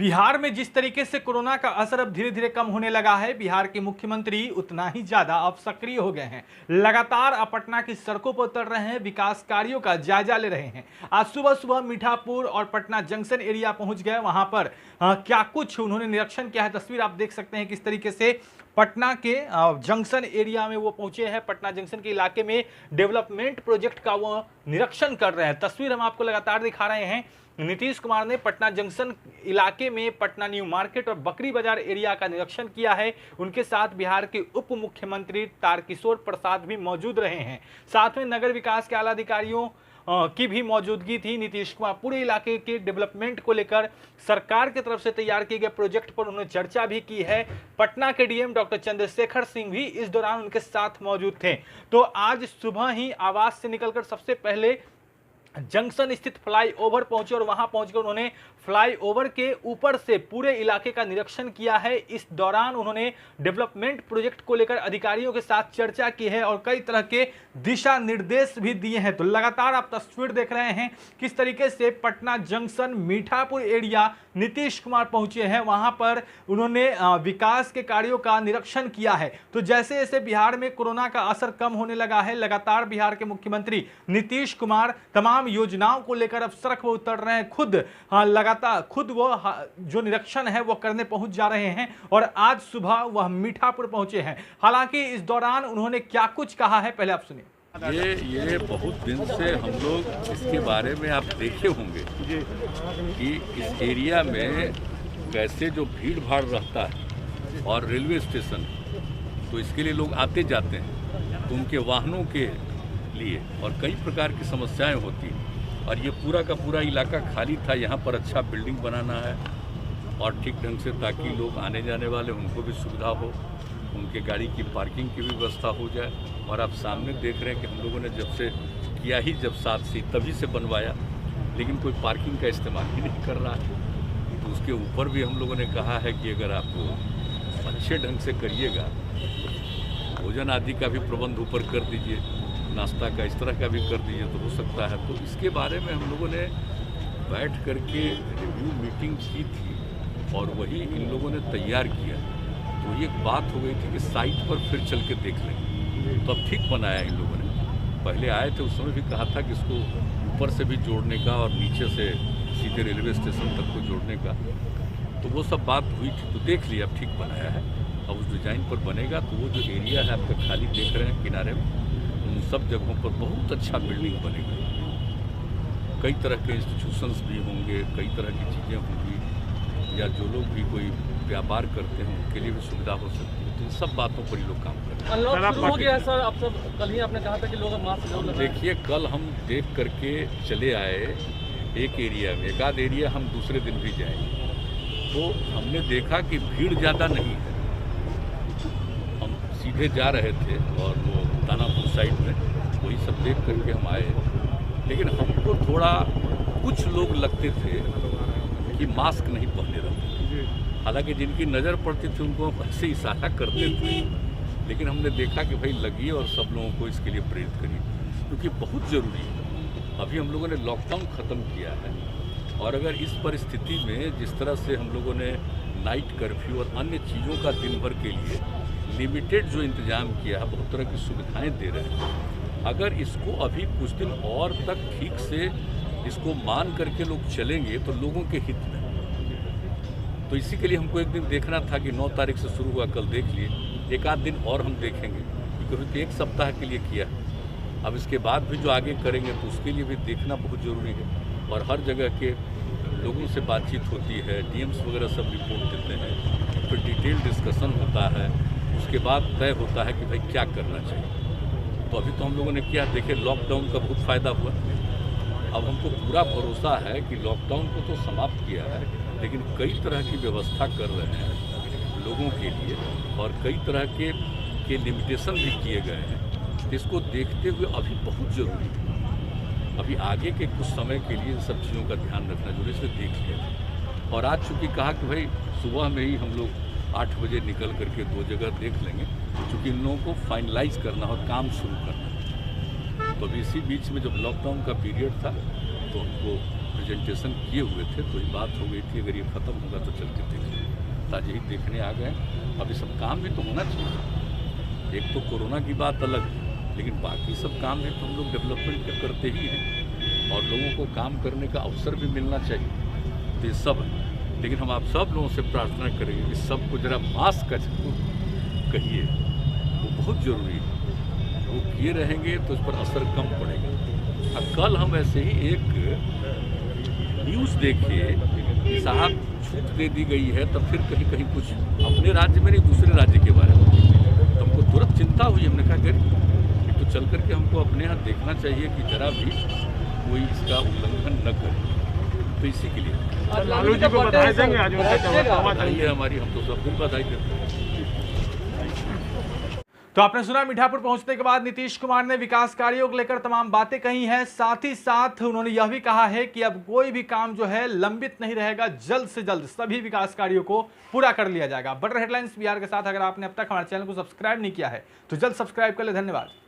बिहार में जिस तरीके से कोरोना का असर अब धीरे धीरे कम होने लगा है, बिहार के मुख्यमंत्री उतना ही ज्यादा अब सक्रिय हो गए हैं। लगातार अब पटना की सड़कों पर उतर रहे हैं, विकास कार्यों का जायजा ले रहे हैं। आज सुबह सुबह मीठापुर और पटना जंक्शन एरिया पहुंच गए। वहां पर क्या कुछ उन्होंने निरीक्षण किया है, तस्वीर आप देख सकते हैं किस तरीके से पटना के जंक्शन एरिया में वो पहुंचे हैं। पटना जंक्शन के इलाके में डेवलपमेंट प्रोजेक्ट का वो निरीक्षण कर रहे हैं। तस्वीर हम आपको लगातार दिखा रहे हैं। नीतीश कुमार ने पटना जंक्शन इलाके में पटना न्यू मार्केट और बकरी बाजार एरिया का निरीक्षण किया है। उनके साथ बिहार के उप मुख्यमंत्री तारकिशोर प्रसाद भी मौजूद रहे हैं। साथ में नगर विकास के आला अधिकारियों की भी मौजूदगी थी। नीतीश कुमार पूरे इलाके के डेवलपमेंट को लेकर सरकार की तरफ से तैयार किए गए प्रोजेक्ट पर उन्होंने चर्चा भी की है। पटना के डीएम डॉक्टर चंद्रशेखर सिंह भी इस दौरान उनके साथ मौजूद थे। तो आज सुबह ही आवास से निकलकर सबसे पहले जंक्शन स्थित फ्लाईओवर पहुंचे और वहां पहुंचकर उन्होंने फ्लाईओवर के ऊपर से पूरे इलाके का निरीक्षण किया है। इस दौरान उन्होंने डेवलपमेंट प्रोजेक्ट को लेकर अधिकारियों के साथ चर्चा की है और कई तरह के दिशा निर्देश भी दिए हैं। तो लगातार आप तस्वीर देख रहे हैं किस तरीके से पटना जंक्शन मीठापुर एरिया नीतीश कुमार पहुंचे हैं। वहां पर उन्होंने विकास के कार्यों का निरीक्षण किया है। तो जैसे जैसे बिहार में कोरोना का असर कम होने लगा है, लगातार बिहार के मुख्यमंत्री नीतीश कुमार तमाम योजनाओं को लेकर अब सड़क पर उतर रहे हैं। खुद वो जो निरीक्षण है वो करने पहुंच जा रहे हैं और आज सुबह वह मीठापुर पहुंचे हैं। हालांकि इस दौरान उन्होंने क्या कुछ कहा है, पहले आप सुनिए। ये बहुत दिन से हम लोग इसके बारे में आप देखे होंगे कि इस एरिया में कैसे जो भीड़ भाड़ रहता है और रेलवे स्टेशन, तो इसके लिए लोग आते जाते हैं, तो उनके वाहनों के लिए और कई प्रकार की समस्याएं होती हैं। और ये पूरा का पूरा इलाका खाली था। यहाँ पर अच्छा बिल्डिंग बनाना है और ठीक ढंग से, ताकि लोग आने जाने वाले उनको भी सुविधा हो, उनके गाड़ी की पार्किंग की भी व्यवस्था हो जाए। और आप सामने देख रहे हैं कि हम लोगों ने जब से किया ही जब 7 से तभी से बनवाया, लेकिन कोई पार्किंग का इस्तेमाल ही नहीं कर रहा है। तो उसके ऊपर भी हम लोगों ने कहा है कि अगर आप अच्छे ढंग से करिएगा, भोजन आदि का भी प्रबंध ऊपर कर दीजिए, नाश्ता का इस तरह का भी कर दीजिए तो हो सकता है। तो इसके बारे में हम लोगों ने बैठ करके रिव्यू मीटिंग की थी और वही इन लोगों ने तैयार किया। तो ये बात हो गई थी कि साइट पर फिर चल के देख लेंगे। तो अब ठीक बनाया इन लोगों ने। पहले आए थे उस समय भी कहा था कि इसको ऊपर से भी जोड़ने का और नीचे से सीधे रेलवे स्टेशन तक को जोड़ने का, तो वो सब बात हुई थी। तो देख लिया, अब ठीक बनाया है। अब उस डिज़ाइन पर बनेगा तो वो जो एरिया है आपका खाली देख रहे हैं किनारे में, उन सब जगहों पर बहुत अच्छा बिल्डिंग बनेगा। कई तरह के इंस्टीट्यूशंस भी होंगे, कई तरह की चीज़ें होंगी, या जो लोग भी कोई व्यापार करते हैं उनके लिए भी सुविधा हो सकती है। तो इन सब बातों पर ही लोग काम कर रहे हैं। अनलॉक शुरू हो गया है सर। अब सब कल ही आपने कहा था कि लोग मास्क जरूर लगाएं। देखिए, कल हम देख करके चले आए एक एरिया में, एक आध एरिया हम दूसरे दिन भी जाएंगे। तो हमने देखा कि भीड़ ज़्यादा नहीं है। हम सीधे जा रहे थे और वो दानापुर साइड में वही सब देख करके हम आए। लेकिन हमको थोड़ा कुछ लोग लगते थे कि मास्क नहीं पहने रहते। हालांकि जिनकी नज़र पड़ती थी उनको हम ऐसे इशारा करते थे, लेकिन हमने देखा कि भाई लगिए और सब लोगों को इसके लिए प्रेरित करिए, क्योंकि बहुत ज़रूरी है। अभी हम लोगों ने लॉकडाउन ख़त्म किया है और अगर इस परिस्थिति में जिस तरह से हम लोगों ने नाइट कर्फ्यू और अन्य चीज़ों का दिन भर के लिए लिमिटेड जो इंतज़ाम किया है, बहुत तरह की सुविधाएं दे रहे हैं, अगर इसको अभी कुछ दिन और तक ठीक से इसको मान करके लोग चलेंगे तो लोगों के हित में। तो इसी के लिए हमको एक दिन देखना था कि 9 तारीख से शुरू हुआ, कल देख लिए, एक आध दिन और हम देखेंगे, क्योंकि एक सप्ताह के लिए किया। अब इसके बाद भी जो आगे करेंगे तो उसके लिए भी देखना बहुत ज़रूरी है। और हर जगह के लोगों से बातचीत होती है, डीएम्स वगैरह सब रिपोर्ट देते हैं, फिर डिटेल डिस्कशन होता है, उसके बाद तय होता है कि भाई क्या करना चाहिए। तो अभी तो हम लोगों ने किया, देखिए लॉकडाउन का बहुत फ़ायदा हुआ। अब हमको पूरा भरोसा है कि लॉकडाउन को तो समाप्त किया है, लेकिन कई तरह की व्यवस्था कर रहे हैं लोगों के लिए और कई तरह के लिमिटेशन भी किए गए हैं। इसको देखते हुए अभी बहुत ज़रूरी है, अभी आगे के कुछ समय के लिए इन सब चीज़ों का ध्यान रखना जरूरी, इसलिए देख लिया। और आज चूँकि कहा कि भाई सुबह में ही हम लोग 8 बजे निकल करके 2 जगह देख लेंगे, क्योंकि इन लोगों को फाइनलाइज करना और काम शुरू करना है। तो अभी इसी बीच में जब लॉकडाउन का पीरियड था तो हमको प्रेजेंटेशन किए हुए थे, तो ये बात हो गई थी अगर ये ख़त्म होगा तो चल के देखें। ताजे ही देखने आ गए। अब ये सब काम भी तो होना चाहिए। एक तो कोरोना की बात अलग है, लेकिन बाकी सब काम भी तो हम लोग डेवलपमेंट के करते ही हैं और लोगों को काम करने का अवसर भी मिलना चाहिए। तो ये सब है, लेकिन हम आप सब लोगों से प्रार्थना करेंगे कि सबको जरा मास्क का जरूर कहिए, वो बहुत ज़रूरी है। वो किए रहेंगे तो इस पर असर कम पड़ेगा। और कल हम ऐसे ही एक न्यूज़ देखे कि साहब छूट दे दी गई है, तब फिर कहीं कहीं कुछ अपने राज्य में नहीं दूसरे राज्य के बारे में, तो हमको तुरंत चिंता हुई। हमने कहा कि तो चल करके हमको अपने यहाँ देखना चाहिए कि जरा भी कोई इसका उल्लंघन न करे। तो इसी के लिए लालू जी को बधाई देंगे आज बधाई हमारी, हम तो सब दिन बधाई देते हैं। तो आपने सुना मीठापुर पहुंचने के बाद नीतीश कुमार ने विकास कार्यों को लेकर तमाम बातें कही हैं। साथ ही साथ उन्होंने यह भी कहा है कि अब कोई भी काम जो है लंबित नहीं रहेगा, जल्द से जल्द सभी विकास कार्यों को पूरा कर लिया जाएगा। बड़े हेडलाइंस बिहार के साथ अगर आपने अब तक हमारे चैनल को सब्सक्राइब नहीं किया है तो जल्द सब्सक्राइब कर ले। धन्यवाद।